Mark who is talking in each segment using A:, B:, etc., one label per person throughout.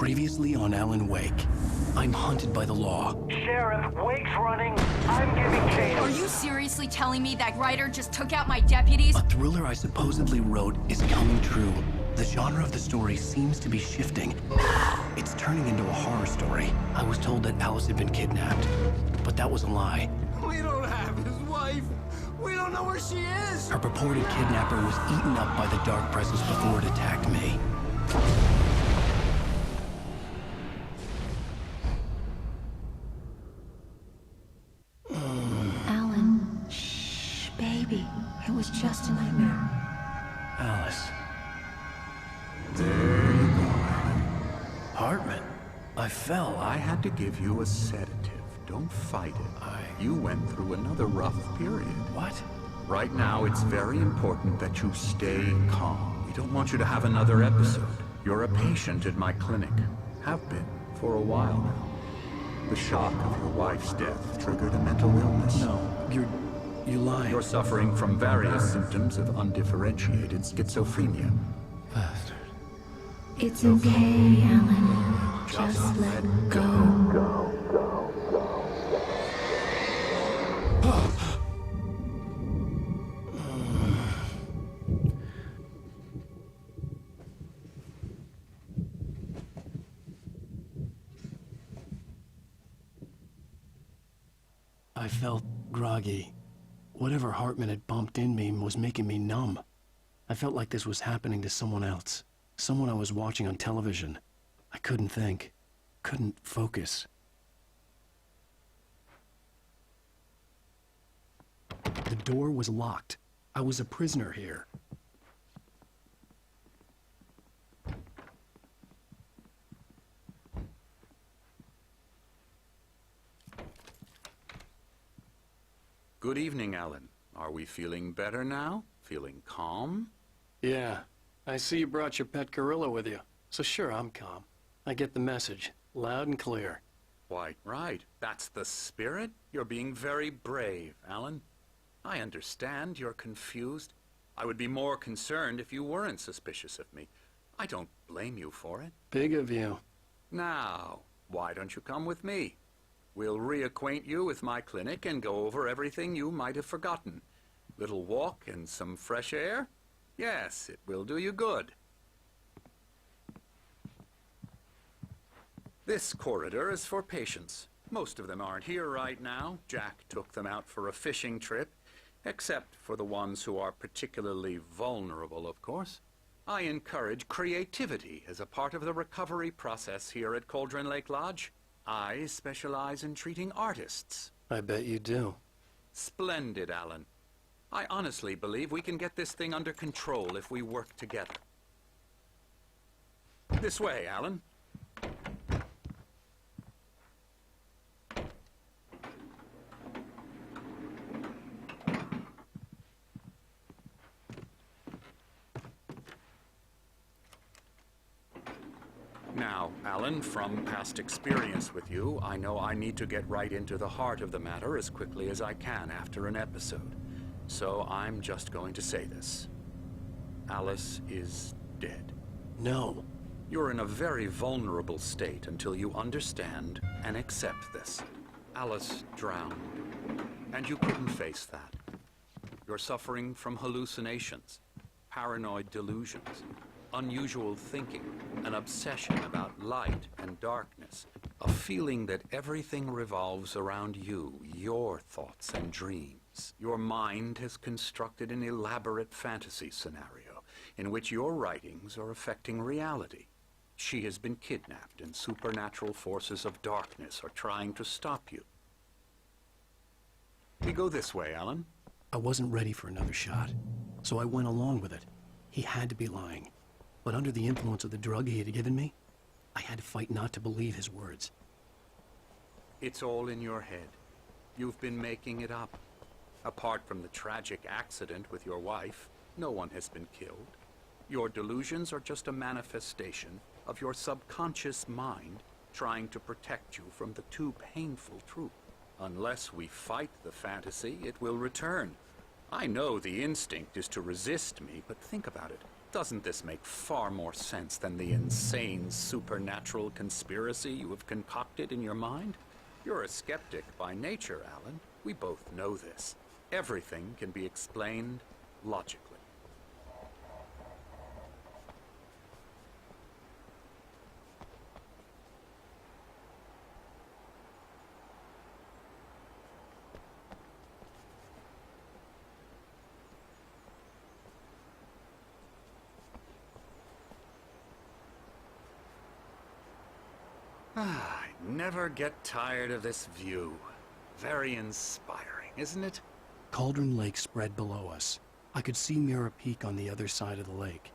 A: Previously on Alan Wake. I'm hunted by the law.
B: Sheriff, Wake's running. I'm giving chase.
C: Are you seriously telling me that writer just took out my deputies?
A: A thriller I supposedly wrote is coming true. The genre of the story seems to be shifting. It's turning into a horror story. I was told that Alice had been kidnapped, but that was a lie.
D: We don't have his wife. We don't know where she is.
A: Her purported kidnapper was eaten up by the dark presence before it attacked me.
E: Alan, shh, baby. It was just a nightmare.
A: Alice.
F: There you go, Alan.
A: Hartman. I fell.
F: I had to give you a sedative. Don't fight it. You went through another rough period.
A: What?
F: Right now, it's very important that you stay calm. We don't want you to have another episode. You're a patient at my clinic. Have been for a while now. The shock of your wife's death triggered a mental illness.
A: No, you lied.
F: You're suffering from various symptoms of undifferentiated schizophrenia.
A: Bastard.
E: It's okay, Alan. Just let go.
A: I felt groggy. Whatever Hartman had bumped in me was making me numb. I felt like this was happening to someone else. Someone I was watching on television. I couldn't think. Couldn't focus. The door was locked. I was a prisoner here.
F: Good evening, Alan. Are we feeling better now? Feeling calm?
A: Yeah. I see you brought your pet gorilla with you. So sure, I'm calm. I get the message. Loud and clear.
F: Why, right. That's the spirit. You're being very brave, Alan. I understand you're confused. I would be more concerned if you weren't suspicious of me. I don't blame you for it.
A: Big of you.
F: Now, why don't you come with me? We'll reacquaint you with my clinic and go over everything you might have forgotten. Little walk and some fresh air? Yes, it will do you good. This corridor is for patients. Most of them aren't here right now. Jack took them out for a fishing trip, except for the ones who are particularly vulnerable, of course. I encourage creativity as a part of the recovery process here at Cauldron Lake Lodge. I specialize in treating artists.
A: I bet you do.
F: Splendid, Alan. I honestly believe we can get this thing under control if we work together. This way, Alan. Now, Alan, from past experience with you, I know I need to get right into the heart of the matter as quickly as I can after an episode. So I'm just going to say this. Alice is dead.
A: No.
F: You're in a very vulnerable state until you understand and accept this. Alice drowned, and you couldn't face that. You're suffering from hallucinations, paranoid delusions, unusual thinking, an obsession about light and darkness, a feeling that everything revolves around you, your thoughts and dreams. Your mind has constructed an elaborate fantasy scenario in which your writings are affecting reality. She has been kidnapped, and supernatural forces of darkness are trying to stop you. We go this way, Alan.
A: I wasn't ready for another shot, so I went along with it. He had to be lying. But under the influence of the drug he had given me, I had to fight not to believe his words.
F: It's all in your head. You've been making it up. Apart from the tragic accident with your wife, no one has been killed. Your delusions are just a manifestation of your subconscious mind trying to protect you from the too painful truth. Unless we fight the fantasy, it will return. I know the instinct is to resist me, but think about it. Doesn't this make far more sense than the insane supernatural conspiracy you have concocted in your mind? You're a skeptic by nature, Alan. We both know this. Everything can be explained logically. I never get tired of this view. Very inspiring, isn't it?
A: Cauldron Lake spread below us. I could see Mirror Peak on the other side of the lake.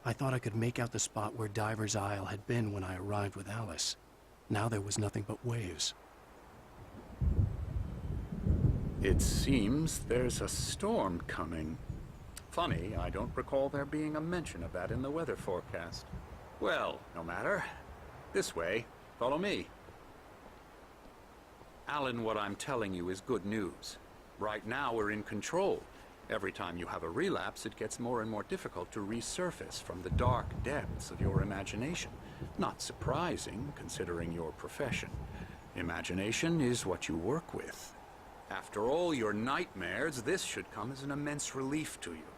A: I thought I could make out the spot where Diver's Isle had been when I arrived with Alice. Now there was nothing but waves.
F: It seems there's a storm coming. Funny, I don't recall there being a mention of that in the weather forecast. Well, no matter. This way. Follow me. Alan, what I'm telling you is good news. Right now we're in control. Every time you have a relapse, it gets more and more difficult to resurface from the dark depths of your imagination. Not surprising, considering your profession. Imagination is what you work with. After all your nightmares, this should come as an immense relief to you.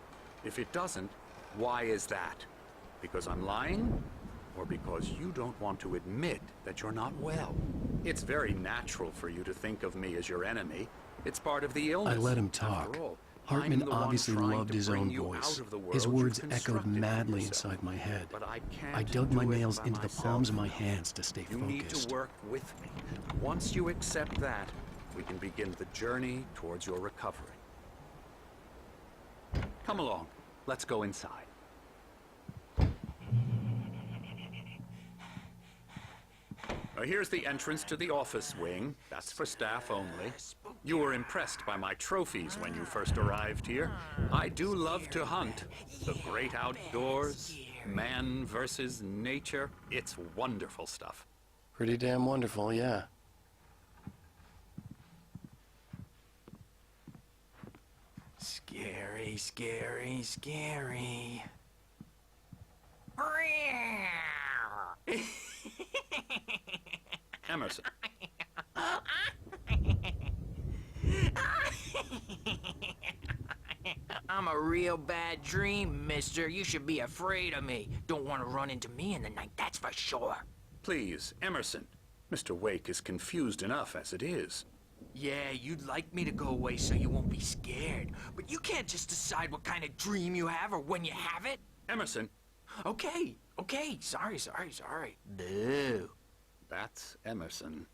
F: If it doesn't, why is that? Because I'm lying? Or because you don't want to admit that you're not well? It's very natural for you to think of me as your enemy. It's part of the illness.
A: I let him talk. Hartman obviously loved his own voice. His words echoed madly inside my head. I dug my nails into the palms of my hands to stay focused.
F: You need to work with me. Once you accept that, we can begin the journey towards your recovery. Come along. Let's go inside. Here's the entrance to the office wing. That's for staff only. You were impressed by my trophies when you first arrived here. I do love to hunt. The great outdoors, man versus nature. It's wonderful stuff.
A: Pretty damn wonderful, yeah.
D: Scary, scary, scary.
F: Emerson.
G: I'm a real bad dream, mister. You should be afraid of me. Don't want to run into me in the night, that's for sure.
F: Please, Emerson. Mr. Wake is confused enough as it is.
G: Yeah, you'd like me to go away so you won't be scared. But you can't just decide what kind of dream you have or when you have it.
F: Emerson.
G: Okay. Sorry. Boo.
F: That's Emerson.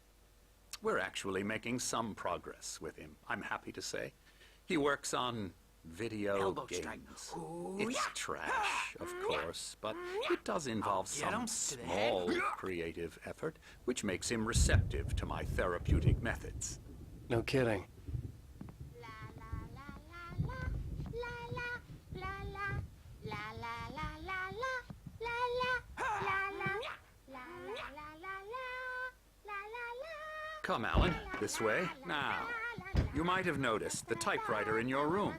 F: We're actually making some progress with him, I'm happy to say. He works on video
G: Elbow
F: games.
G: strike. Ooh,
F: It's
G: yeah.
F: trash, of course, but it does involve
G: Get him
F: some
G: to the head.
F: small creative effort, which makes him receptive to my therapeutic methods.
A: No kidding.
F: Come, Alan, this way. Now, you might have noticed the typewriter in your room.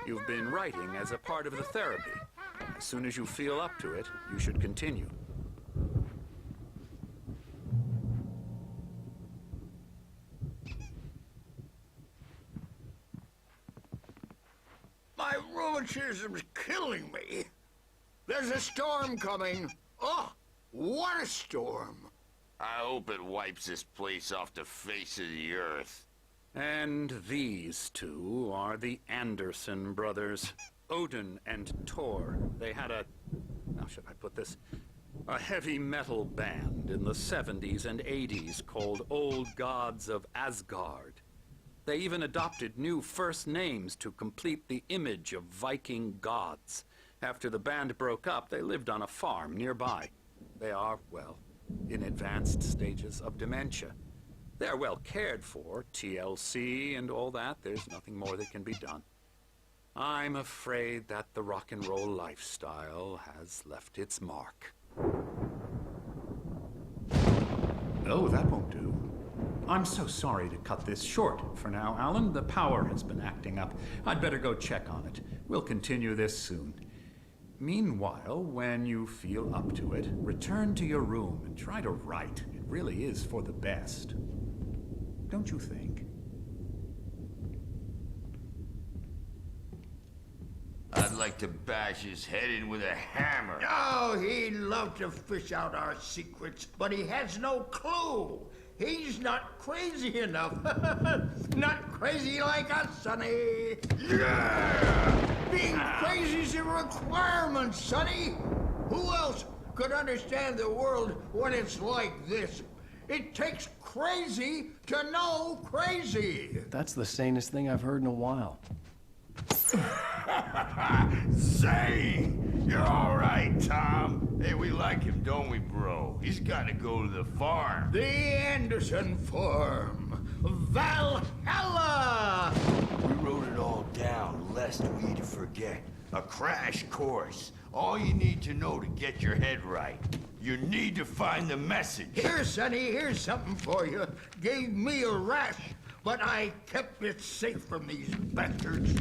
F: You've been writing as a part of the therapy. As soon as you feel up to it, you should continue.
D: My rheumatism's killing me. There's a storm coming. Oh, what a storm.
H: I hope it wipes this place off the face of the earth.
F: And these two are the Anderson brothers, Odin and Tor. They had how should I put this? A heavy metal band in the 70s and 80s called Old Gods of Asgard. They even adopted new first names to complete the image of Viking gods. After the band broke up, they lived on a farm nearby. They are, well, in advanced stages of dementia. They're well cared for, TLC and all that. There's nothing more that can be done. I'm afraid that the rock and roll lifestyle has left its mark. Oh, that won't do. I'm so sorry to cut this short for now, Alan. The power has been acting up. I'd better go check on it. We'll continue this soon.
I: Meanwhile, when you feel up to it, return to your room and try to write. It really is for the best. Don't you think?
H: I'd like to bash his head in with a hammer.
D: Oh, he'd love to fish out our secrets, but he has no clue. He's not crazy enough. Not crazy like us, Sonny. Yeah! Being crazy's a requirement, Sonny. Who else could understand the world when it's like this? It takes crazy to know crazy.
A: That's the sanest thing I've heard in a while.
H: Zane! You're all right, Tom. Hey, we like him, don't we, bro? He's got to go to the farm.
D: The Anderson Farm. Valhalla!
H: We wrote it all down, lest we forget. A crash course. All you need to know to get your head right. You need to find the message.
D: Here, Sonny, here's something for you. Gave me a rash, but I kept it safe from these bastards.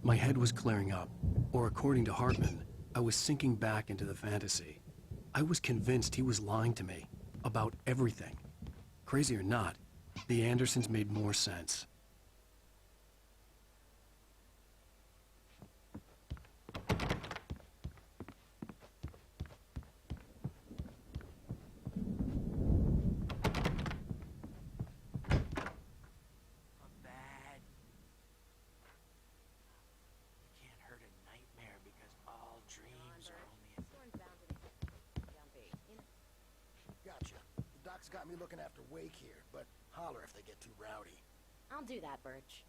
A: My head was clearing up, or according to Hartman, I was sinking back into the fantasy. I was convinced he was lying to me about everything. Crazy or not, the Andersons made more sense.
J: Gotcha. The doc's got me looking after Wake here, but holler if they get too rowdy.
E: I'll do that, Birch.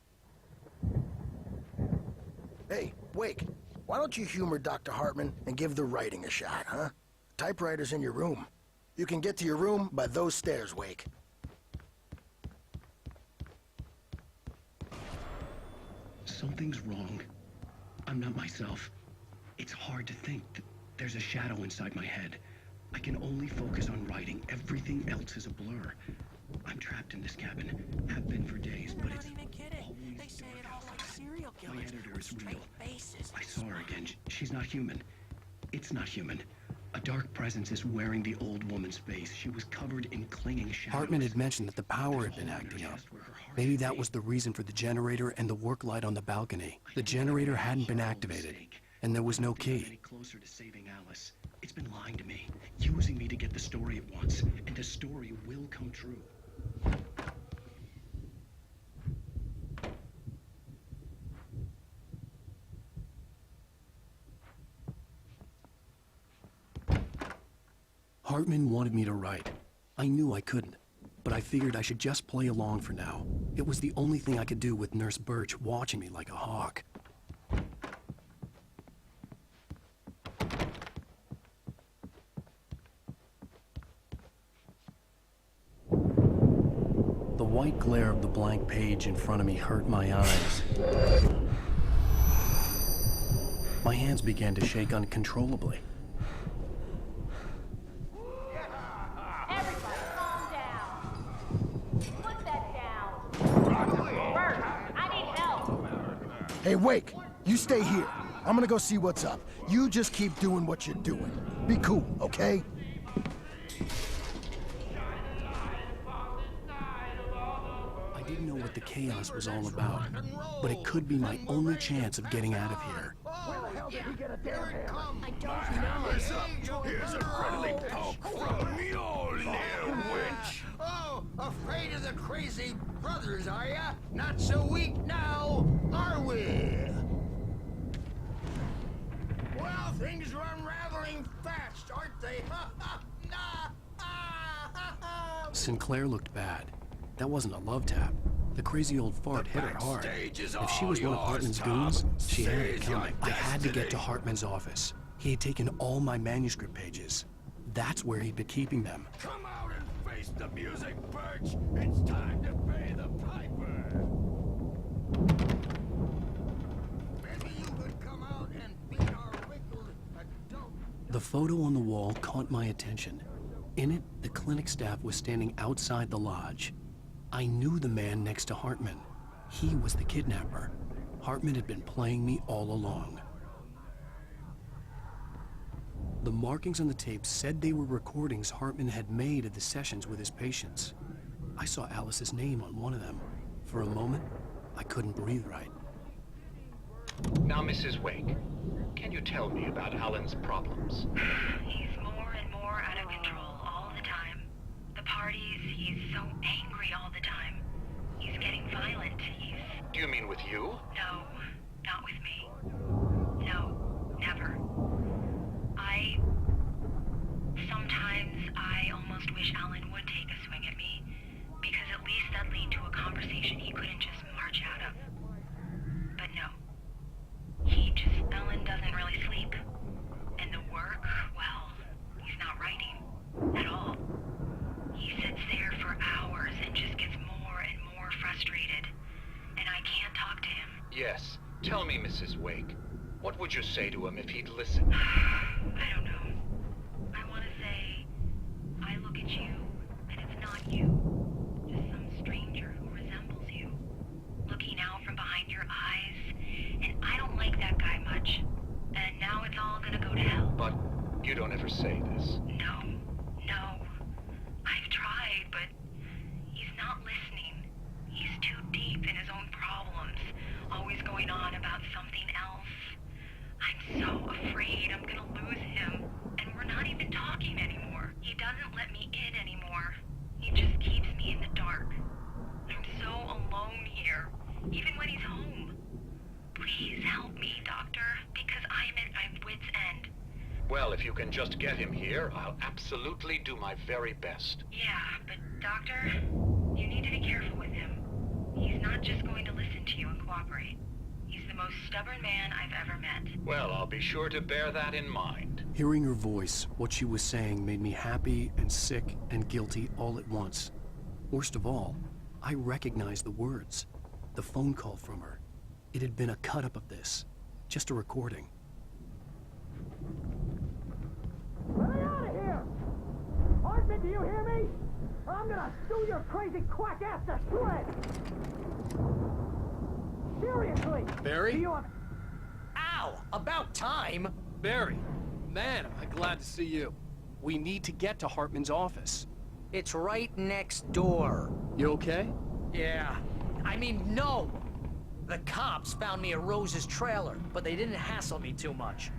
J: Hey, Wake, why don't you humor Dr. Hartman and give the writing a shot, huh? Typewriter's in your room. You can get to your room by those stairs, Wake.
A: Something's wrong. I'm not myself. It's hard to think that there's a shadow inside my head. I can only focus on writing. Everything else is a blur. I'm trapped in this cabin. Have been for days, but it's
G: Not even kidding. They say it all like serial killers.
A: My editor is
G: with
A: real.
G: straight faces.
A: I saw her again. She's not human. It's not human. A dark presence is wearing the old woman's face. She was covered in clinging shadows. Hartman had mentioned that the power had been acting up. Maybe that was the reason for the generator and the work light on the balcony. The generator hadn't been activated, and there was no key. Closer to saving Alice. It's been lying to me, using me to get the story it wants, and the story will come true. Hartman wanted me to write. I knew I couldn't, but I figured I should just play along for now. It was the only thing I could do with Nurse Birch watching me like a hawk. The white glare of the blank page in front of me hurt my eyes. My hands began to shake uncontrollably.
C: Everybody, calm down. Put that down. Bert, I need help.
J: Hey, Wake, you stay here. I'm gonna go see what's up. You just keep doing what you're doing. Be cool, okay?
A: I didn't know what the chaos was all about, but it could be my only chance of getting out of here.
D: Where the hell did he get a damn hammer?
E: I don't know.
H: Here's a friendly poke from Mjolnir, witch.
D: Oh, afraid of the crazy brothers, are ya? Not so weak now, are we? Well, things are unraveling fast, aren't they?
A: Sinclair looked bad. That wasn't a love tap. The crazy old fart hit her hard. If she was one of Hartman's goons, she had it coming. I had to get to Hartman's office. He had taken all my manuscript pages. That's where he'd been keeping them.
H: Come out and face the music, Birch. It's time to pay the piper.
D: Maybe you could come out and beat our wrinkled adult.
A: The photo on the wall caught my attention. In it, the clinic staff was standing outside the lodge. I knew the man next to Hartman. He was the kidnapper. Hartman had been playing me all along. The markings on the tape said they were recordings Hartman had made of the sessions with his patients. I saw Alice's name on one of them. For a moment, I couldn't breathe right.
K: Now, Mrs. Wake, can you tell me about Alan's problems?
E: He's more and more out of control all the time. The parties, he's so angry all the time. He's getting violent.
K: Do you mean with you?
E: No, not with me. No, never. Sometimes I almost wish Alan would take a swing at me, because at least that'd lead to a conversation he couldn't just march out of. But no. Alan doesn't really sleep. And the work, well, he's not writing. At all. He sits there for hours and just gets more and more frustrated. And I can't talk to him.
K: Yes. Tell me, Mrs. Wake, what would you say to him if he'd listen?
E: I don't know. I want to say, I look at you, and it's not you. Just some stranger who resembles you. Looking out from behind your eyes, and I don't like that guy much. And now it's all gonna go to hell.
K: But you don't ever say this.
E: No. I've tried, but he's not listening. He's too deep in his own problems, always going on about something else. I'm so afraid I'm gonna lose him, and we're not even talking anymore. He doesn't let me in anymore. He just keeps me in the dark. I'm so alone here, even when he's home. Please help me, Doctor, because I'm at my wit's end.
K: Well, if you can just get him here, I'll absolutely do my very best.
E: Yeah, but Doctor, you need to be careful with him. He's not just going to listen to you and cooperate. He's the most stubborn man I've ever met.
K: Well, I'll be sure to bear that in mind.
A: Hearing her voice, what she was saying made me happy and sick and guilty all at once. Worst of all, I recognized the words. The phone call from her. It had been a cut-up of this. Just a recording.
B: Let me out of here! Hartman, do you hear me? Or I'm gonna sue your crazy quack ass to shreds! Seriously!
A: Barry?
B: Do you have...
L: Ow! About time!
A: Barry, man, am I glad to see you. We need to get to Hartman's office.
L: It's right next door.
A: You okay?
L: Yeah. I mean, no! The cops found me at Rose's trailer, but they didn't hassle me too much.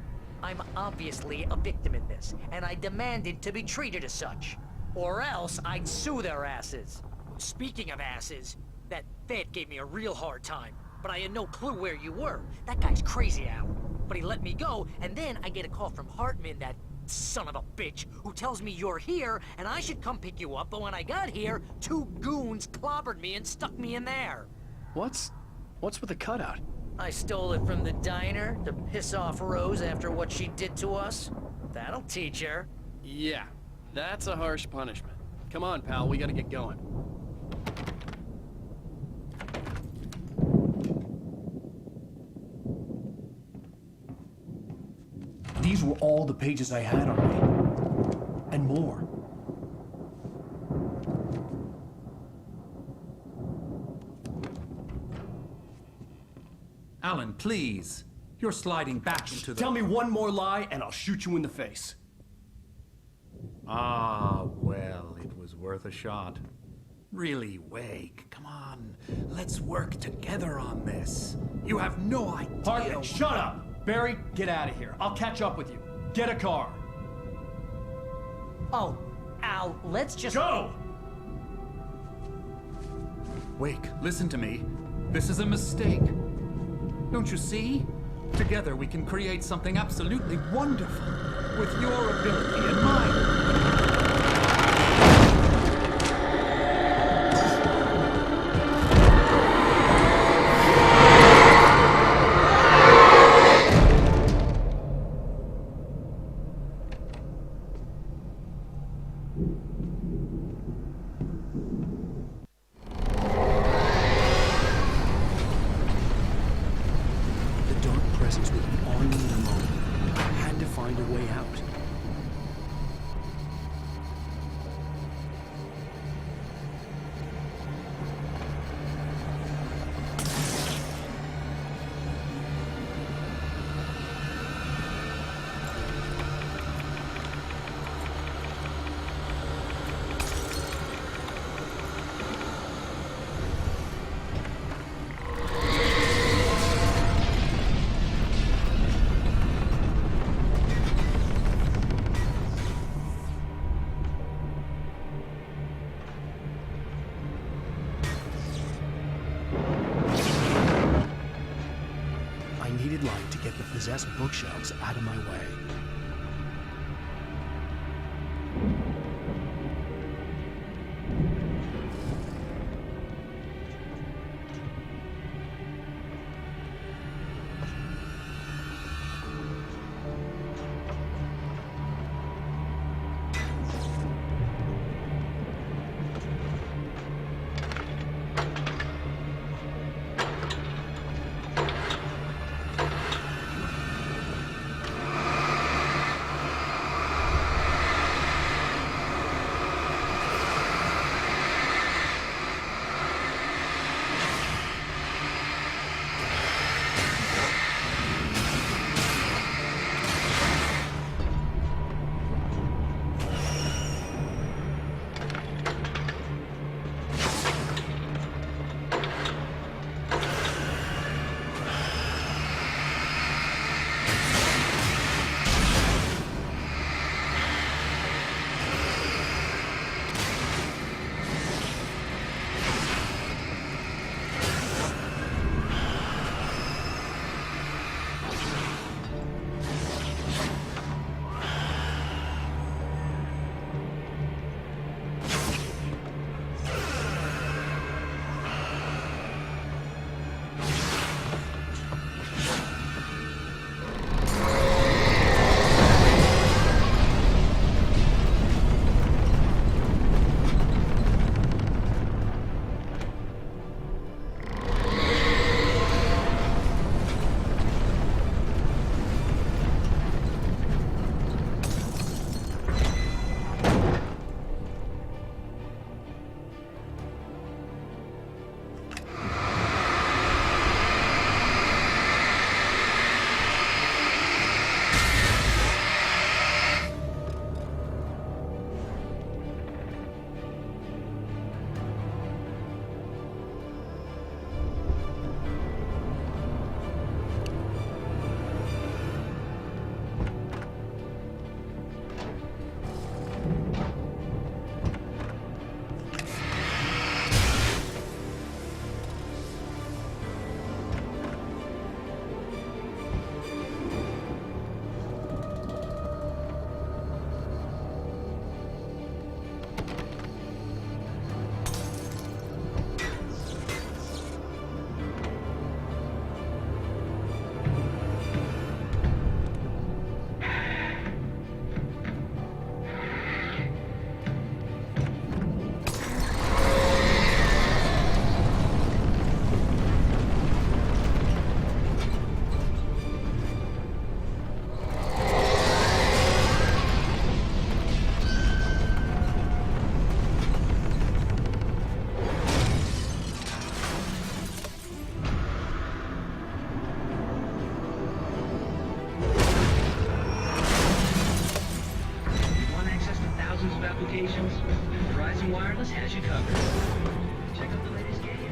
L: I'm obviously a victim in this, and I demanded to be treated as such. Or else I'd sue their asses. Speaking of asses, that vet gave me a real hard time, but I had no clue where you were. That guy's crazy, Al. But he let me go, and then I get a call from Hartman, that son of a bitch, who tells me you're here, and I should come pick you up, but when I got here, 2 goons clobbered me and stuck me in there.
A: What's with the cutout?
L: I stole it from the diner to piss off Rose after what she did to us. That'll teach her.
A: Yeah, that's a harsh punishment. Come on, pal, we gotta get going. These were all the pages I had on me. And more.
I: Alan, please. You're sliding back into the...
A: Tell me one more lie and I'll shoot you in the face.
I: Ah, well, it was worth a shot. Really, Wake, come on. Let's work together on this. You have no idea...
A: Hartman, shut up! Barry, get out of here. I'll catch up with you. Get a car.
L: Oh, Al, let's just...
A: Go!
I: Wake, listen to me. This is a mistake. Don't you see? Together we can create something absolutely wonderful. With your ability and mine.
A: desk bookshelves out of my way.
M: applications, Verizon Wireless has you covered. Check out the latest games.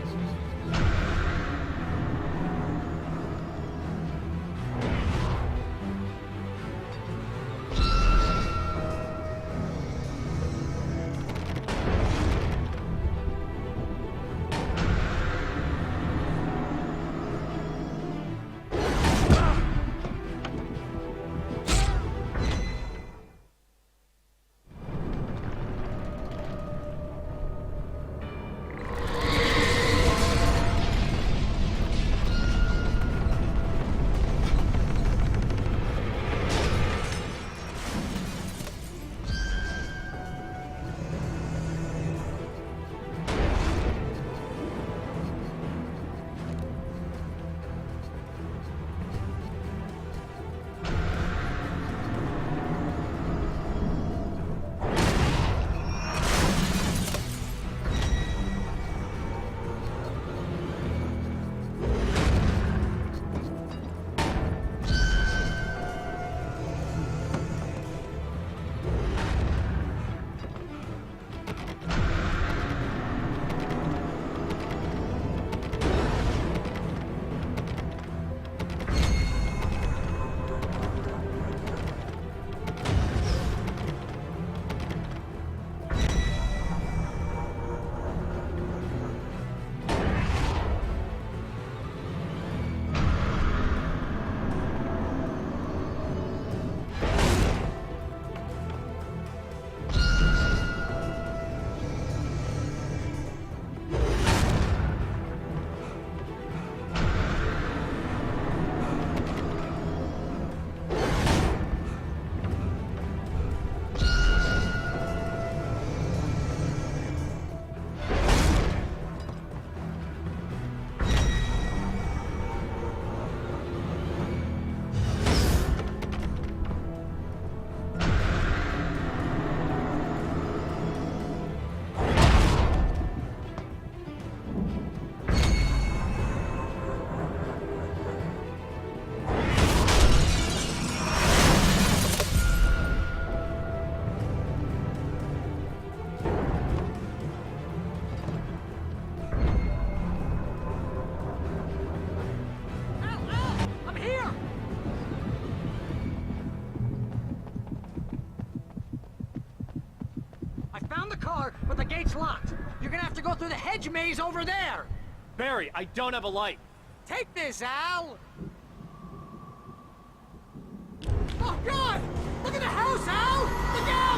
L: the car, but the gate's locked. You're gonna have to go through the hedge maze over there.
N: Barry, I don't have a light.
L: Take this, Al! Oh, God! Look at the house, Al! Look out!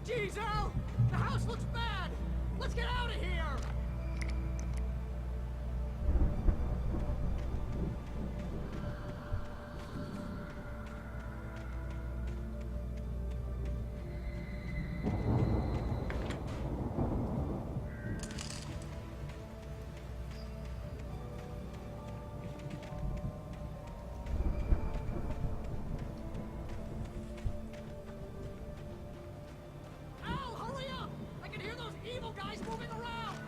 L: Jeez, Al! The house looks bad! Let's get out of here! Al, hurry up! I can hear those evil guys moving around!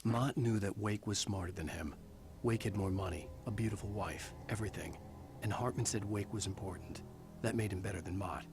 A: Mott knew that Wake was smarter than him. Wake had more money, a beautiful wife, everything. And Hartman said Wake was important. That made him better than Mott.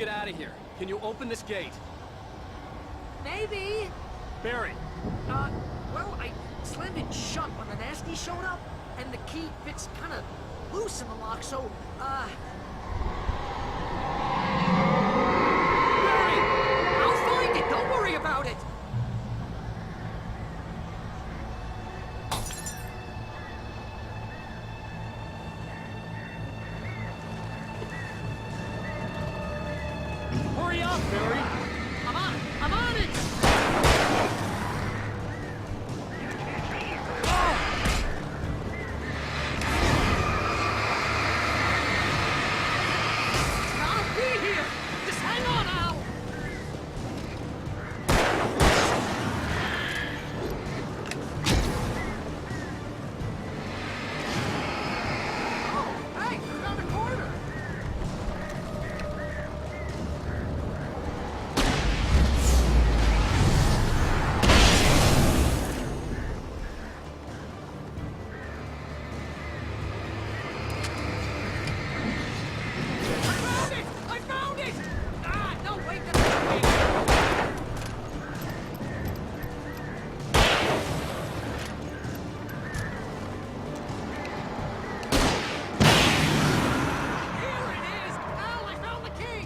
N: get out of here. Can you open this gate?
L: Maybe.
N: Barry!
L: Well, I slammed it shut when the nasty showed up, and the key fits kind of loose in the lock, so, Barry! I'll find it! Don't worry about it!
N: Hurry up, Barry!
L: I'm on it! I'll be here! Just hang on, Al! Oh, hey, found a corner! I found it! Ah, no, wait, that's not me. Here it is! Al, I found the key!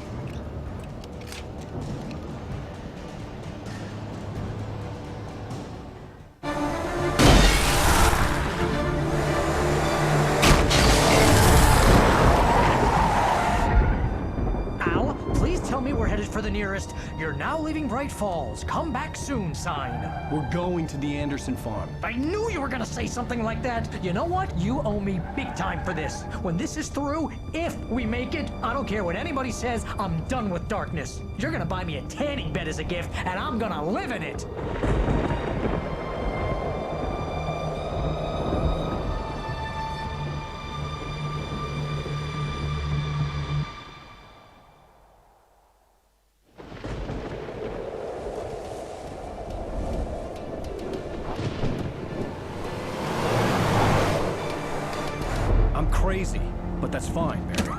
L: Al, please tell me we're headed for the nearest "You're now leaving Bright Falls. Come back soon" sign.
A: We're going to the Anderson farm.
L: I knew you were gonna say something like that. You know what? You owe me big time for this. When this is through, if we make it, I don't care what anybody says, I'm done with darkness. You're gonna buy me a tanning bed as a gift, and I'm gonna live in it.
A: I'm crazy, but that's fine, Barry.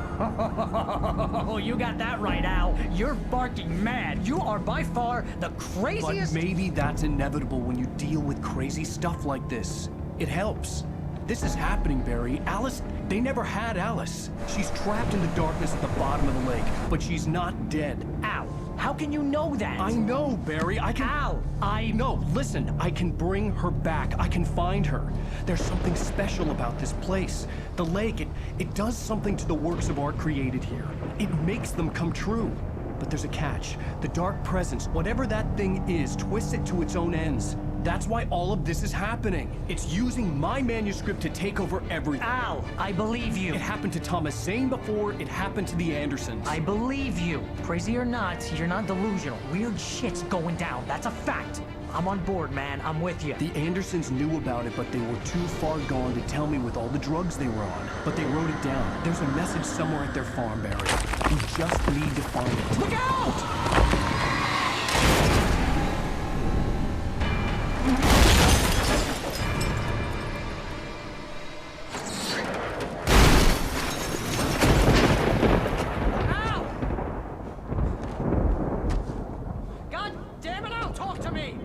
L: Oh, you got that right, Al. You're barking mad. You are by far the
A: But
L: craziest.
A: maybe that's inevitable when you deal with crazy stuff like this. It helps. This is happening, Barry. Alice, they never had Alice. She's trapped in the darkness at the bottom of the lake, but she's not dead.
L: Al, how can you know that?
A: I know, Barry. I can...
L: Al,
A: No, listen. I can bring her back. I can find her. There's something special about this place. The lake, it does something to the works of art created here. It makes them come true. But there's a catch. The dark presence, whatever that thing is, twists it to its own ends. That's why all of this is happening. It's using my manuscript to take over everything.
L: Al, I believe you.
A: It happened to Thomas Zane before, it happened to the Andersons.
L: I believe you. Crazy or not, you're not delusional. Weird shit's going down. That's a fact. I'm on board, man. I'm with you.
A: The Andersons knew about it, but they were too far gone to tell me with all the drugs they were on. But they wrote it down. There's a message somewhere at their farm, Barry. We just need to find it.
L: Look out! Ow! God damn it, Al, talk to me!